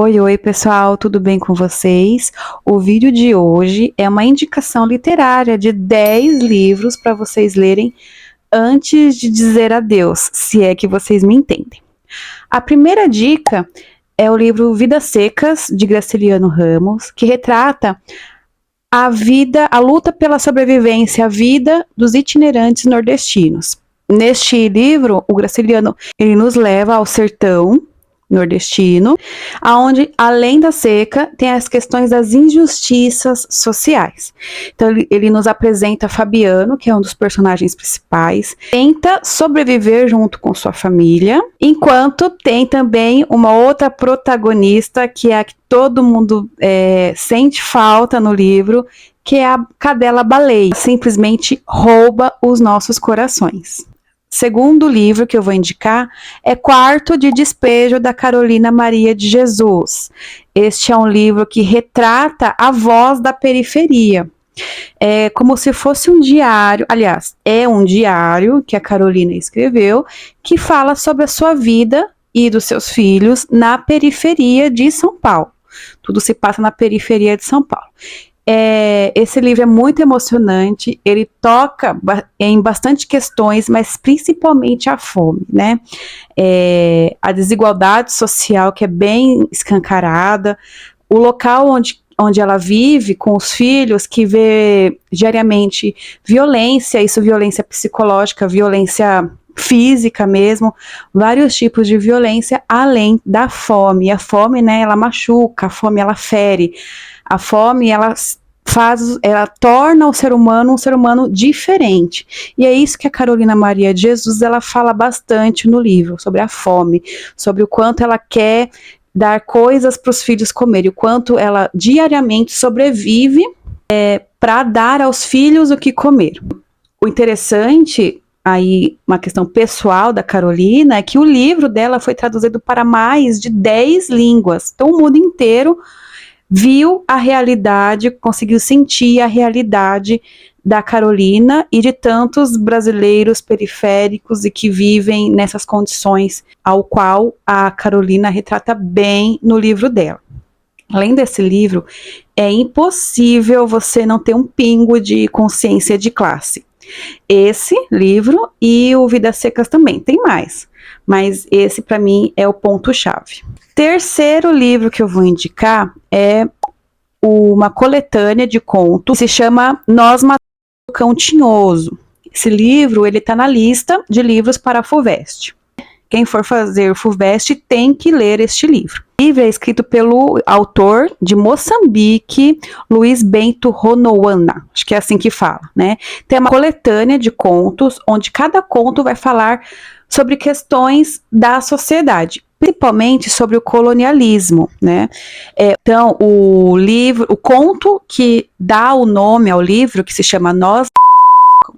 Oi, oi pessoal, tudo bem com vocês? O vídeo de hoje é uma indicação literária de 10 livros para vocês lerem antes de dizer adeus, se é que vocês me entendem. A primeira dica é o livro Vidas Secas, de Graciliano Ramos, que retrata a vida, a luta pela sobrevivência, a vida dos itinerantes nordestinos. Neste livro, o Graciliano ele nos leva ao sertão nordestino, aonde além da seca tem as questões das injustiças sociais. Então ele nos apresenta Fabiano, que é um dos personagens principais, tenta sobreviver junto com sua família, enquanto tem também uma outra protagonista que é a que todo mundo sente falta no livro, que é a cadela baleia, simplesmente rouba os nossos corações. Segundo livro que eu vou indicar é Quarto de Despejo, da Carolina Maria de Jesus. Este é um livro que retrata a voz da periferia. É como se fosse um diário, aliás, é um diário que a Carolina escreveu, que fala sobre a sua vida e dos seus filhos na periferia de São Paulo. Tudo se passa na periferia de São Paulo. Esse livro é muito emocionante, ele toca em bastante questões, mas principalmente a fome, né? A desigualdade social, que é bem escancarada, o local onde ela vive com os filhos, que vê diariamente violência, isso violência psicológica, violência física mesmo, vários tipos de violência, além da fome. E a fome, né, ela machuca, a fome ela fere, a fome ela torna o ser humano um ser humano diferente. E é isso que a Carolina Maria de Jesus ela fala bastante no livro, sobre a fome, sobre o quanto ela quer dar coisas para os filhos comerem, o quanto ela diariamente sobrevive para dar aos filhos o que comer. O interessante, aí uma questão pessoal da Carolina, é que o livro dela foi traduzido para mais de 10 línguas. Então o mundo inteiro viu a realidade, conseguiu sentir a realidade da Carolina e de tantos brasileiros periféricos e que vivem nessas condições, ao qual a Carolina retrata bem no livro dela. Além desse livro, é impossível você não ter um pingo de consciência de classe. Esse livro e o Vidas Secas também, tem mais, mas esse para mim é o ponto-chave. Terceiro livro que eu vou indicar é uma coletânea de contos, que se chama Nós Matamos o Cão Tinhoso. Esse livro ele está na lista de livros para a FUVEST. Quem for fazer FUVEST tem que ler este livro. O livro é escrito pelo autor de Moçambique, Luiz Bento Ronoana, acho que é assim que fala, né? Tem uma coletânea de contos, onde cada conto vai falar sobre questões da sociedade, principalmente sobre o colonialismo, né? Então, o conto que dá o nome ao livro, que se chama Nós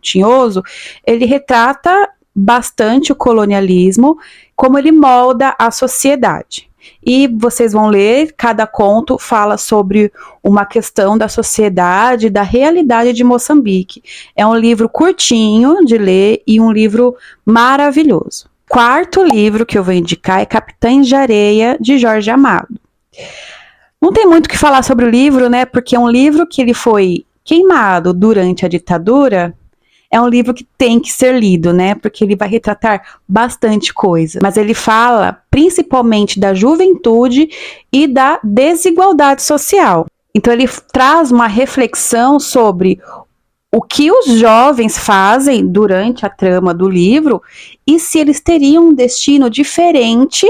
Tinhoso, ele retrata bastante o colonialismo, como ele molda a sociedade. E vocês vão ler, cada conto fala sobre uma questão da sociedade, da realidade de Moçambique. É um livro curtinho de ler e um livro maravilhoso. Quarto livro que eu vou indicar é Capitães de Areia, de Jorge Amado. Não tem muito o que falar sobre o livro, né? Porque é um livro que ele foi queimado durante a ditadura. É um livro que tem que ser lido, né? Porque ele vai retratar bastante coisa. Mas ele fala principalmente da juventude e da desigualdade social. Então ele traz uma reflexão sobre o que os jovens fazem durante a trama do livro e se eles teriam um destino diferente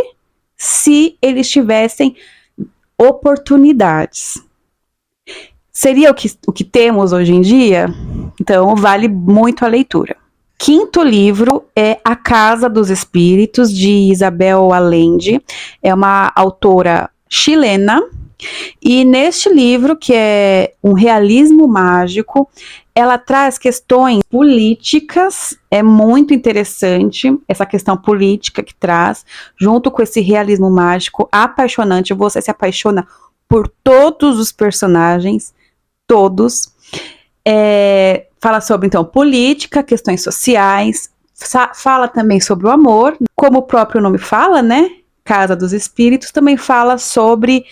se eles tivessem oportunidades. Seria o que temos hoje em dia? Então, vale muito a leitura. Quinto livro é A Casa dos Espíritos, de Isabel Allende. É uma autora chilena. E neste livro, que é um realismo mágico, ela traz questões políticas, é muito interessante essa questão política que traz, junto com esse realismo mágico apaixonante. Você se apaixona por todos os personagens, todos. Fala sobre, então, política, questões sociais, fala também sobre o amor, como o próprio nome fala, né? Casa dos Espíritos, também fala sobre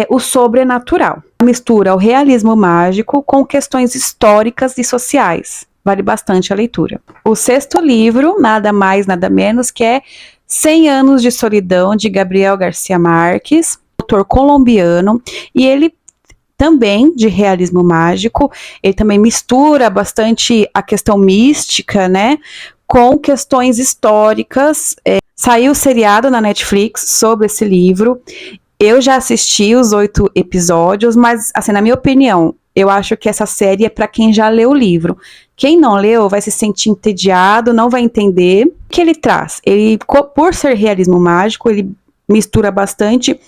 o sobrenatural. Mistura o realismo mágico com questões históricas e sociais. Vale bastante a leitura. O sexto livro, nada mais, nada menos, que é 100 Anos de Solidão, de Gabriel Garcia Marques, autor colombiano, e ele também de realismo mágico, ele também mistura bastante a questão mística, né, com questões históricas. Saiu o seriado na Netflix sobre esse livro. Eu já assisti os 8 episódios, mas, assim, na minha opinião, eu acho que essa série é para quem já leu o livro. Quem não leu vai se sentir entediado, não vai entender o que ele traz. Ele, por ser realismo mágico, ele mistura bastante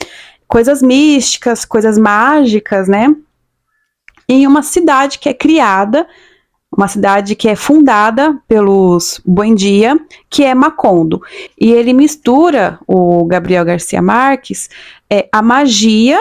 coisas místicas, coisas mágicas, né? Em uma cidade que é criada, uma cidade que é fundada pelos Buendia, que é Macondo. E ele mistura, o Gabriel Garcia Marques, a magia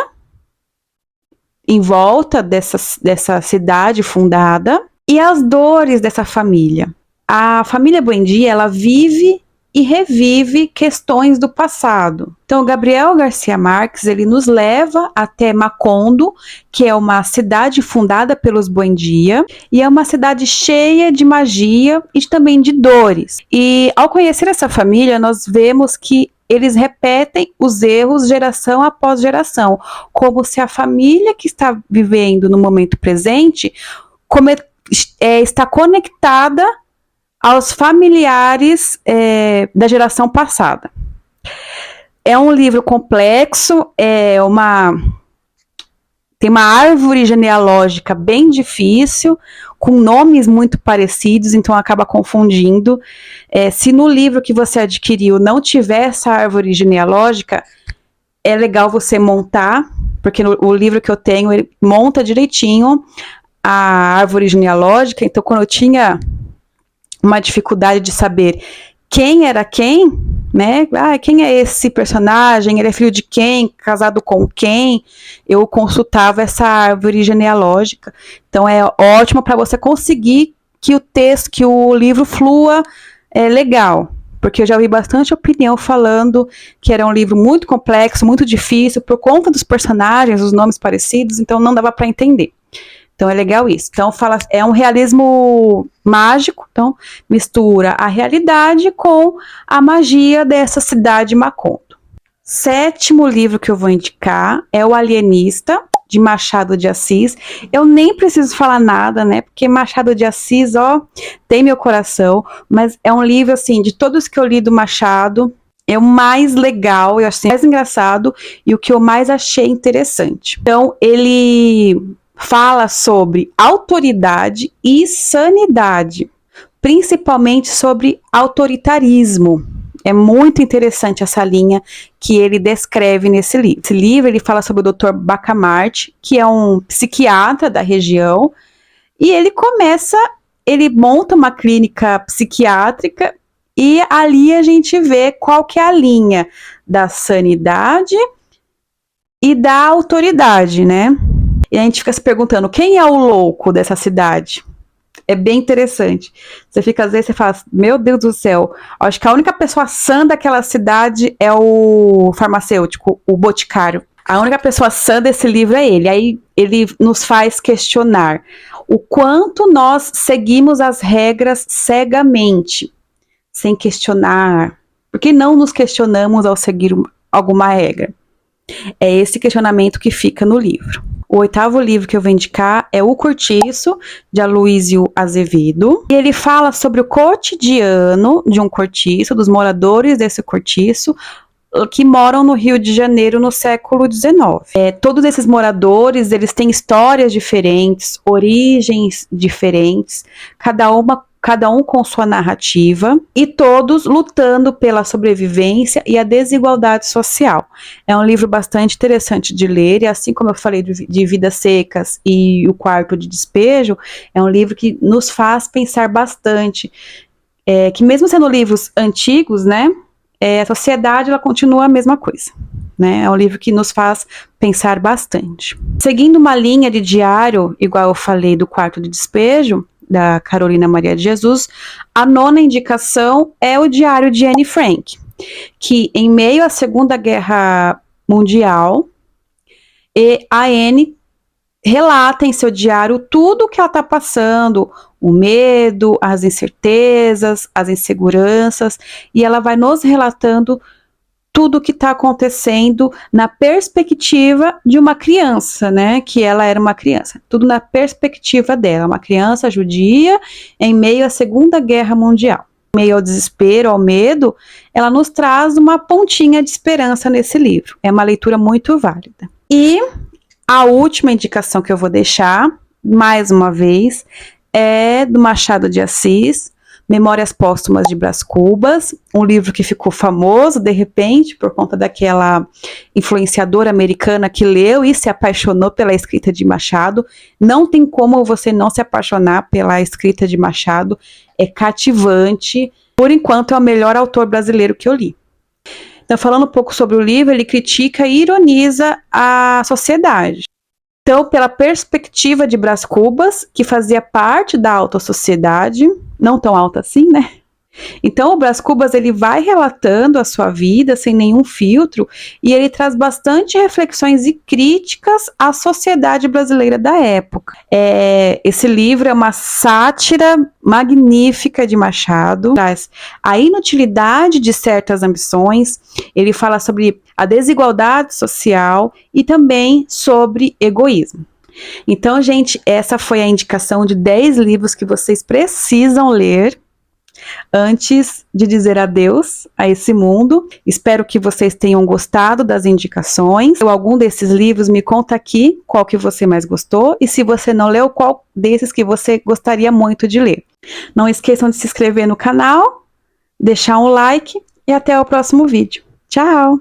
em volta dessa cidade fundada e as dores dessa família. A família Buendia, ela vive e revive questões do passado. Então, o Gabriel Garcia Marques, ele nos leva até Macondo, que é uma cidade fundada pelos Buendia, e é uma cidade cheia de magia e também de dores. E ao conhecer essa família, nós vemos que eles repetem os erros geração após geração, como se a família que está vivendo no momento presente está conectada aos familiares da geração passada. É um livro complexo, tem uma árvore genealógica bem difícil, com nomes muito parecidos, então acaba confundindo. Se no livro que você adquiriu não tiver essa árvore genealógica, é legal você montar, porque o livro que eu tenho, ele monta direitinho a árvore genealógica. Então, quando eu tinha uma dificuldade de saber quem era quem, né? Quem é esse personagem? Ele é filho de quem? Casado com quem? Eu consultava essa árvore genealógica. Então é ótimo para você conseguir que o texto, que o livro flua legal. Porque eu já ouvi bastante opinião falando que era um livro muito complexo, muito difícil, por conta dos personagens, os nomes parecidos, então não dava para entender. Então é legal isso. Então é um realismo mágico, então mistura a realidade com a magia dessa cidade Macondo. Sétimo livro que eu vou indicar é O Alienista, de Machado de Assis. Eu nem preciso falar nada, né? Porque Machado de Assis, tem meu coração, mas é um livro, assim, de todos que eu li do Machado, é o mais legal, eu achei mais engraçado e o que eu mais achei interessante. Então, ele fala sobre autoridade e sanidade, principalmente sobre autoritarismo. É muito interessante essa linha que ele descreve nesse livro. Esse livro ele fala sobre o Dr. Bacamarte, que é um psiquiatra da região, e ele monta uma clínica psiquiátrica e ali a gente vê qual que é a linha da sanidade e da autoridade, né? E a gente fica se perguntando, quem é o louco dessa cidade? É bem interessante. Você fica, às vezes, você fala, meu Deus do céu, acho que a única pessoa sã daquela cidade é o farmacêutico, o boticário. A única pessoa sã desse livro é ele. Aí ele nos faz questionar o quanto nós seguimos as regras cegamente, sem questionar. Por que não nos questionamos ao seguir alguma regra? É esse questionamento que fica no livro. O oitavo livro que eu vou indicar é O Cortiço, de Aloísio Azevedo. E ele fala sobre o cotidiano de um cortiço, dos moradores desse cortiço, que moram no Rio de Janeiro no século XIX. Todos esses moradores, eles têm histórias diferentes, origens diferentes, cada um com sua narrativa, e todos lutando pela sobrevivência e a desigualdade social. É um livro bastante interessante de ler, e assim como eu falei de Vidas Secas e O Quarto de Despejo, é um livro que nos faz pensar bastante, que mesmo sendo livros antigos, né, a sociedade ela continua a mesma coisa. Né? É um livro que nos faz pensar bastante. Seguindo uma linha de diário, igual eu falei do Quarto de Despejo, da Carolina Maria de Jesus, a nona indicação é o Diário de Anne Frank. que em meio à Segunda Guerra Mundial, a Anne relata em seu diário tudo o que ela está passando, o medo, as incertezas, as inseguranças, e ela vai nos relatando tudo o que está acontecendo na perspectiva de uma criança, né? Que ela era uma criança. Tudo na perspectiva dela, uma criança judia em meio à Segunda Guerra Mundial. Em meio ao desespero, ao medo, ela nos traz uma pontinha de esperança nesse livro. É uma leitura muito válida. E a última indicação que eu vou deixar, mais uma vez, é do Machado de Assis, Memórias Póstumas de Brás Cubas, um livro que ficou famoso, de repente, por conta daquela influenciadora americana que leu e se apaixonou pela escrita de Machado. Não tem como você não se apaixonar pela escrita de Machado, é cativante. Por enquanto, é o melhor autor brasileiro que eu li. Então, falando um pouco sobre o livro, ele critica e ironiza a sociedade. Então, pela perspectiva de Brás Cubas, que fazia parte da alta sociedade, não tão alta assim, né? Então, o Brás Cubas, ele vai relatando a sua vida sem nenhum filtro e ele traz bastante reflexões e críticas à sociedade brasileira da época. Esse livro é uma sátira magnífica de Machado, traz a inutilidade de certas ambições, ele fala sobre a desigualdade social e também sobre egoísmo. Então, gente, essa foi a indicação de 10 livros que vocês precisam ler antes de dizer adeus a esse mundo. Espero que vocês tenham gostado das indicações. Se algum desses livros, me conta aqui qual que você mais gostou e se você não leu, qual desses que você gostaria muito de ler. Não esqueçam de se inscrever no canal, deixar um like e até o próximo vídeo. Tchau!